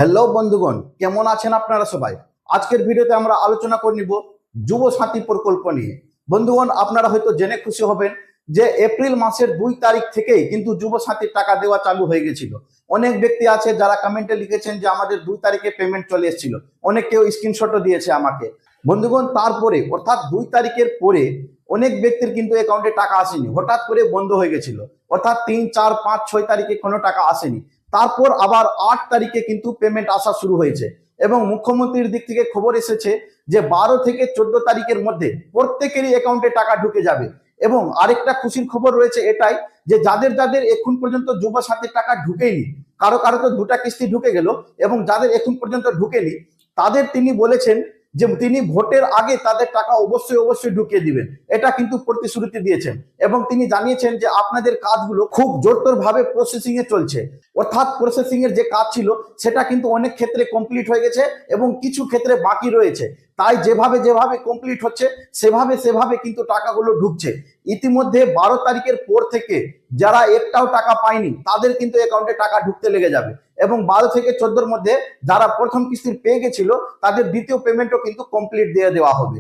Hello বন্ধুগণ, কেমন আছেন আপনারা সবাই? আজকের ভিডিওতে আমরা আলোচনা করে নিব যুব সাথী প্রকল্প নিয়ে। বন্ধুগণ, আপনারা হয়তো জেনে খুশি হবেন যে এপ্রিল মাসের 2 তারিখ থেকেই কিন্তু যুব সাথীর টাকা দেওয়া চালু হয়ে গেছিল। অনেক ব্যক্তি আছে যারা কমেন্টে লিখেছেন যে আমাদের 2 তারিখে পেমেন্ট চলে এসেছিল। অনেক কেউ স্ক্রিনশটও দিয়েছে আমাকে। বন্ধুগণ, তারপরে অর্থাৎ 2 তারিখের পরে অনেক ব্যক্তির কিন্তু অ্যাকাউন্টে টাকা আসেনি, হঠাৎ করে বন্ধ হয়ে গেছিল। অর্থাৎ 3, 4, 5, 6 তারিখে কোনো টাকা আসেনি। তারপর আবার 8 তারিখে কিন্তু পেমেন্ট আসা শুরু হয়েছে এবং মুখ্যমন্ত্রীর দিক থেকে খবর এসেছে যে 12 থেকে 14 তারিখের মধ্যে প্রত্যেকেরই অ্যাকাউন্টে টাকা ঢুকে যাবে। এবং আরেকটা খুশির খবর রয়েছে এটাই যে যাদের যাদের এখন পর্যন্ত যুব সাথীর টাকা ঢুকেনি, কারো কারো তো 2টা কিস্তি ঢুকে গেল, এবং যাদের এখন পর্যন্ত ঢুকেনি তাদের তিনি বলেছেন যে তিনি ভোটের আগে তাদের টাকা অবশ্যই অবশ্যই ঢুকিয়ে দিবেন। এটা কিন্তু প্রতিশ্রুতি দিয়েছেন এবং তিনি জানিয়েছেন যে আপনাদের কাজগুলো খুব জোরদার ভাবে প্রসেসিং এ চলছে। অর্থাৎ প্রসেসিং এর যে কাজ ছিল সেটা কিন্তু অনেক ক্ষেত্রে কমপ্লিট হয়ে গেছে এবং কিছু ক্ষেত্রে বাকি রয়েছে। তাই যেভাবে যেভাবে কমপ্লিট হচ্ছে সেভাবে সেভাবে কিন্তু টাকাগুলো ঢুকছে। ইতিমধ্যে 12 তারিখের পর থেকে যারা একটাও টাকা পায়নি তাদের কিন্তু অ্যাকাউন্টে টাকা ঢুকতে লেগে যাবে এবং 12 থেকে 14-র মধ্যে যারা প্রথম কিস্তির পেয়ে গেছিল তাদের দ্বিতীয় পেমেন্টও কিন্তু কমপ্লিট দিয়ে দেওয়া হবে।